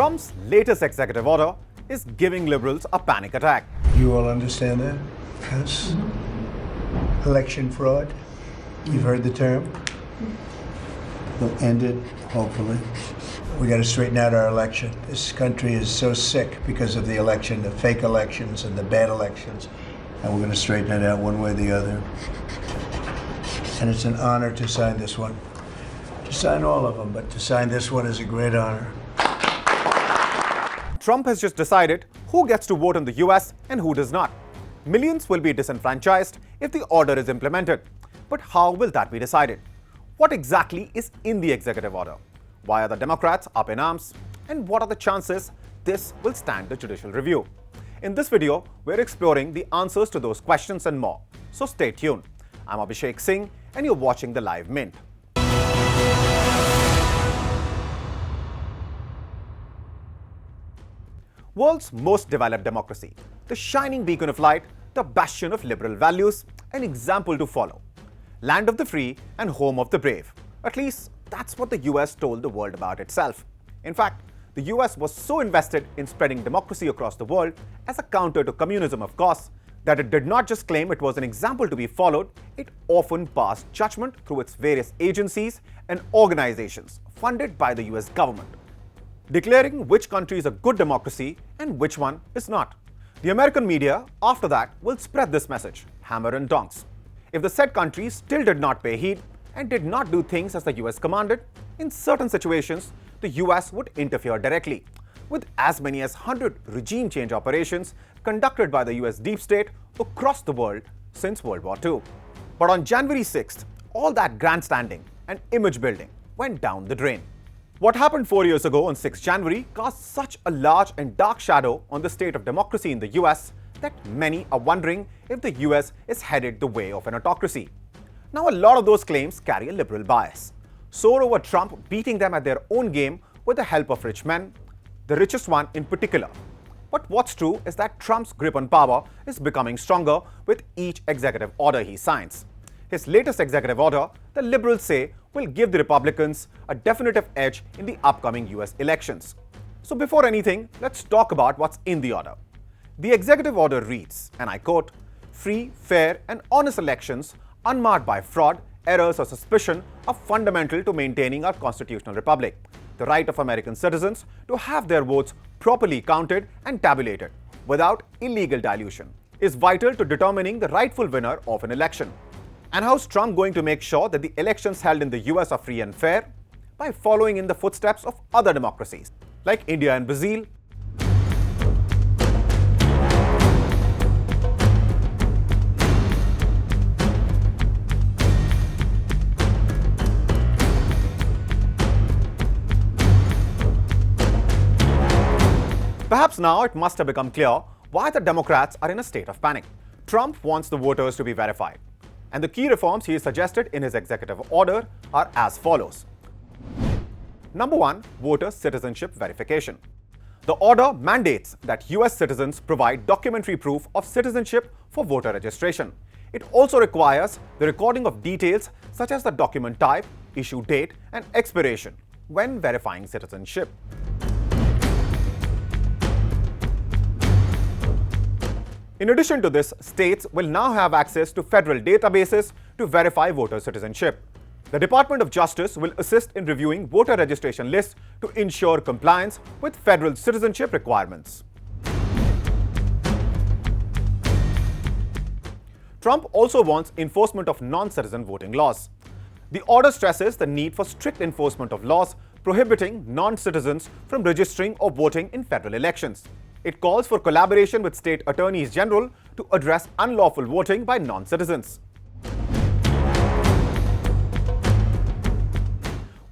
Trump's latest executive order is giving liberals a panic attack. You all understand that? Yes. Election fraud. You've heard the term. We'll end it, hopefully. We got to straighten out our election. This country is so sick because of the election, the fake elections and the bad elections. And we're going to straighten it out one way or the other. And it's an honor to sign this one. To sign all of them, but to sign this one is a great honor. Trump has just decided who gets to vote in the US and who does not. Millions will be disenfranchised if the order is implemented. But how will that be decided? What exactly is in the executive order? Why are the Democrats up in arms? And what are the chances this will stand the judicial review? In this video, we're exploring the answers to those questions and more. So stay tuned. I'm Abhishek Singh and you're watching The Live Mint. World's most developed democracy, the shining beacon of light, the bastion of liberal values, an example to follow. Land of the free and home of the brave. At least, that's what the US told the world about itself. In fact, the US was so invested in spreading democracy across the world as a counter to communism, of course, that it did not just claim it was an example to be followed, it often passed judgment through its various agencies and organizations funded by the US government, declaring which country is a good democracy and which one is not. The American media, after that, will spread this message, hammer and tongs. If the said countries still did not pay heed and did not do things as the US commanded, in certain situations, the US would interfere directly, with as many as 100 regime change operations conducted by the US deep state across the world since World War II. But on January 6th, all that grandstanding and image building went down the drain. What happened 4 years ago on 6 January cast such a large and dark shadow on the state of democracy in the US that many are wondering if the US is headed the way of an autocracy. Now, a lot of those claims carry a liberal bias. Soar over Trump beating them at their own game with the help of rich men, the richest one in particular. But what's true is that Trump's grip on power is becoming stronger with each executive order he signs. His latest executive order, the liberals say, will give the Republicans a definitive edge in the upcoming US elections. So before anything, let's talk about what's in the order. The executive order reads, and I quote, "Free, fair and honest elections unmarred by fraud, errors or suspicion are fundamental to maintaining our constitutional republic. The right of American citizens to have their votes properly counted and tabulated without illegal dilution is vital to determining the rightful winner of an election." And how's Trump going to make sure that the elections held in the US are free and fair? By following in the footsteps of other democracies, like India and Brazil. Perhaps now it must have become clear why the Democrats are in a state of panic. Trump wants the voters to be verified. And the key reforms he suggested in his executive order are as follows. Number 1, voter citizenship verification. The order mandates that US citizens provide documentary proof of citizenship for voter registration. It also requires the recording of details such as the document type, issue date, and expiration when verifying citizenship. In addition to this, states will now have access to federal databases to verify voter citizenship. The Department of Justice will assist in reviewing voter registration lists to ensure compliance with federal citizenship requirements. Trump also wants enforcement of non-citizen voting laws. The order stresses the need for strict enforcement of laws prohibiting non-citizens from registering or voting in federal elections. It calls for collaboration with state attorneys general to address unlawful voting by non-citizens.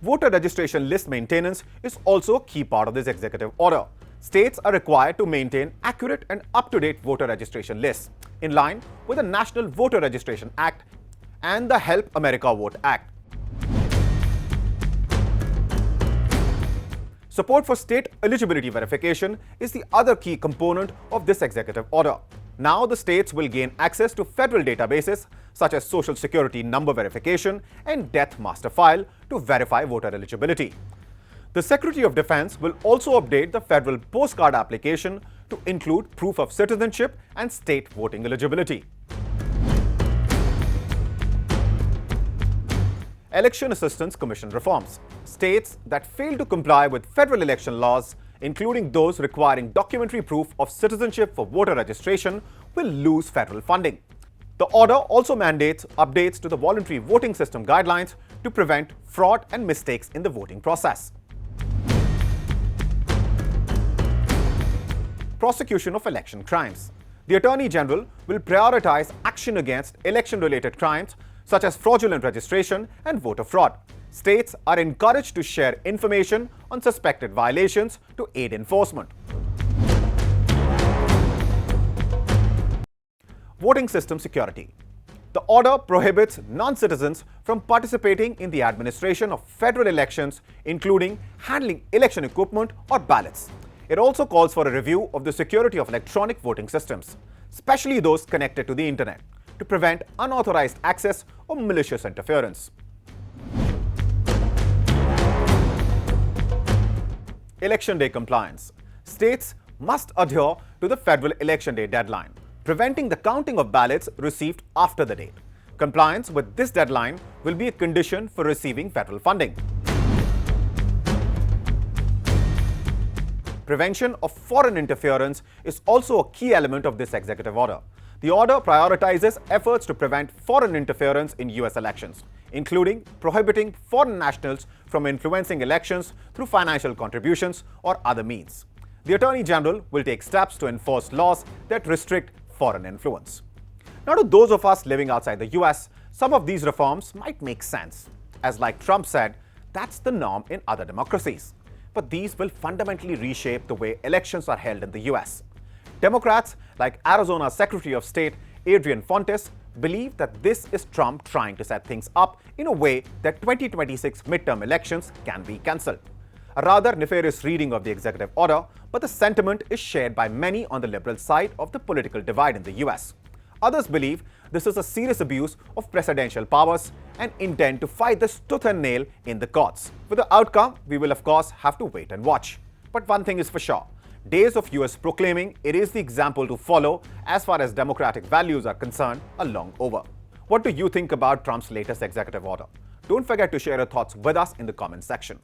Voter registration list maintenance is also a key part of this executive order. States are required to maintain accurate and up-to-date voter registration lists in line with the National Voter Registration Act and the Help America Vote Act. Support for state eligibility verification is the other key component of this executive order. Now the states will gain access to federal databases such as Social Security number verification and Death Master File to verify voter eligibility. The Secretary of Defense will also update the federal postcard application to include proof of citizenship and state voting eligibility. Election Assistance Commission reforms. States that fail to comply with federal election laws, including those requiring documentary proof of citizenship for voter registration, will lose federal funding. The order also mandates updates to the voluntary voting system guidelines to prevent fraud and mistakes in the voting process. Prosecution of election crimes. The Attorney General will prioritize action against election-related crimes such as fraudulent registration and voter fraud. States are encouraged to share information on suspected violations to aid enforcement. Voting system security. The order prohibits non-citizens from participating in the administration of federal elections, including handling election equipment or ballots. It also calls for a review of the security of electronic voting systems, especially those connected to the internet, to prevent unauthorized access or malicious interference. Election Day compliance. States must adhere to the federal election day deadline, preventing the counting of ballots received after the date. Compliance with this deadline will be a condition for receiving federal funding. Prevention of foreign interference is also a key element of this executive order. The order prioritizes efforts to prevent foreign interference in US elections, including prohibiting foreign nationals from influencing elections through financial contributions or other means. The Attorney General will take steps to enforce laws that restrict foreign influence. Now, to those of us living outside the US, some of these reforms might make sense, as like Trump said, that's the norm in other democracies. But these will fundamentally reshape the way elections are held in the US. Democrats, like Arizona's Secretary of State Adrian Fontes, believe that this is Trump trying to set things up in a way that 2026 midterm elections can be cancelled. A rather nefarious reading of the executive order, but the sentiment is shared by many on the liberal side of the political divide in the US. Others believe this is a serious abuse of presidential powers and intend to fight this tooth and nail in the courts. For the outcome, we will of course have to wait and watch. But one thing is for sure, days of US proclaiming it is the example to follow as far as democratic values are concerned are long over. What do you think about Trump's latest executive order? Don't forget to share your thoughts with us in the comment section.